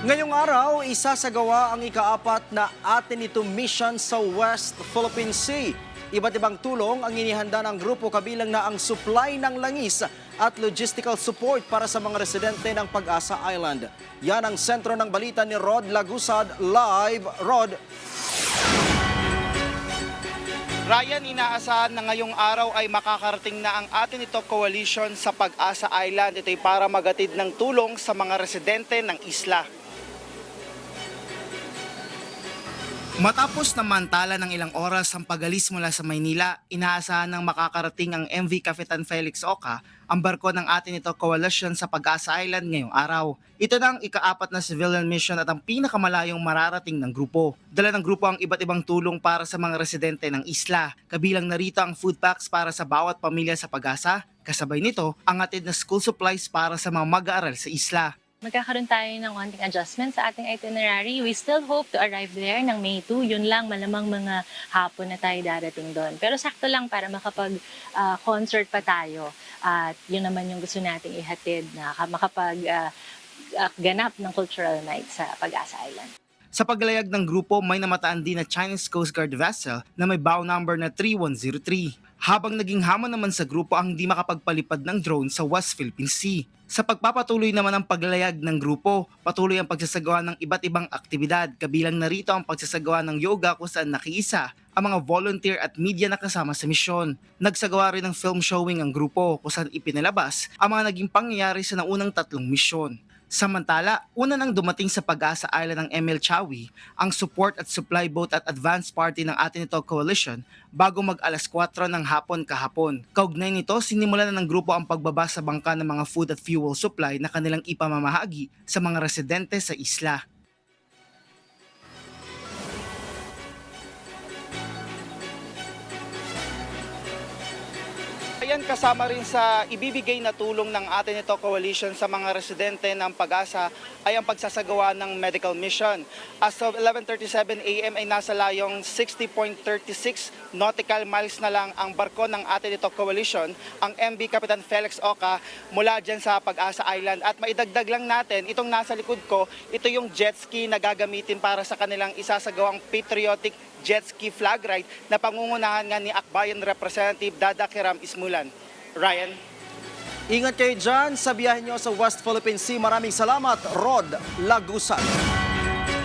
Ngayong araw, isasagawa ang ikaapat na Atenito Mission sa West Philippine Sea. Iba't ibang tulong ang inihanda ng grupo kabilang na ang supply ng langis at logistical support para sa mga residente ng Pag-asa Island. Yan ang sentro ng balita ni Rod Lagusad. Live, Rod. Ryan, inaasahan na ngayong araw ay makakarating na ang Atenito Coalition sa Pag-asa Island. Ito ay para magatid ng tulong sa mga residente ng isla. Matapos na mantala ng ilang oras ang pag-alis mula sa Maynila, inaasahan ng makakarating ang MV Kapitan Felix Oca, ang barko ng Atenito Coalition sa Pag-asa Island ngayong araw. Ito na ang ikaapat na civilian mission at ang pinakamalayong mararating ng grupo. Dala ng grupo ang iba't ibang tulong para sa mga residente ng isla. Kabilang narito ang food packs para sa bawat pamilya sa Pag-asa. Kasabay nito, ang atid na school supplies para sa mga mag-aaral sa isla. Magkakaroon tayo ng konting adjustment sa ating itinerary. We still hope to arrive there ng May 2. Yun lang, malamang mga hapon na tayo darating doon. Pero sakto lang para makapag-concert pa tayo. At yun naman yung gusto nating ihatid na makapag-ganap ng cultural night sa Pag-asa Island. Sa paglayag ng grupo, may namataan din na Chinese Coast Guard vessel na may bow number na 3103. Habang naging hamon naman sa grupo ang hindi makapagpalipad ng drone sa West Philippine Sea. Sa pagpapatuloy naman ng paglayag ng grupo, patuloy ang pagsasagawa ng iba't ibang aktibidad. Kabilang narito ang pagsasagawa ng yoga kung saan nakiisa ang mga volunteer at media na kasama sa misyon. Nagsagawa rin ng film showing ang grupo kung saan ipinalabas ang mga naging pangyayari sa naunang 3 misyon. Samantala, una nang dumating sa Pag-asa Island ng ML Chawi, ang support at supply boat at advance party ng Atenito Coalition bago mag-alas 4 ng hapon kahapon. Kaugnay nito, sinimulan na ng grupo ang pagbaba sa bangka ng mga food at fuel supply na kanilang ipamamahagi sa mga residente sa isla. Ayan, kasama rin sa ibibigay na tulong ng Atenito Coalition sa mga residente ng Pag-asa ay ang pagsasagawa ng medical mission. As of 11:37 AM ay nasa layong 60.36 nautical miles na lang ang barko ng Atenito Coalition, ang MV Kapitan Felix Oca, mula dyan sa Pag-asa Island. At maidagdag lang natin, itong nasa likod ko, ito yung jet ski na gagamitin para sa kanilang isasagawang patriotic jet ski flag ride na pangungunahan nga ni Akbayan Representative Dada Kiram Ismulan. Ryan? Ingat kayo dyan sa biyahe nyo sa West Philippine Sea. Maraming salamat, Rod Lagusad.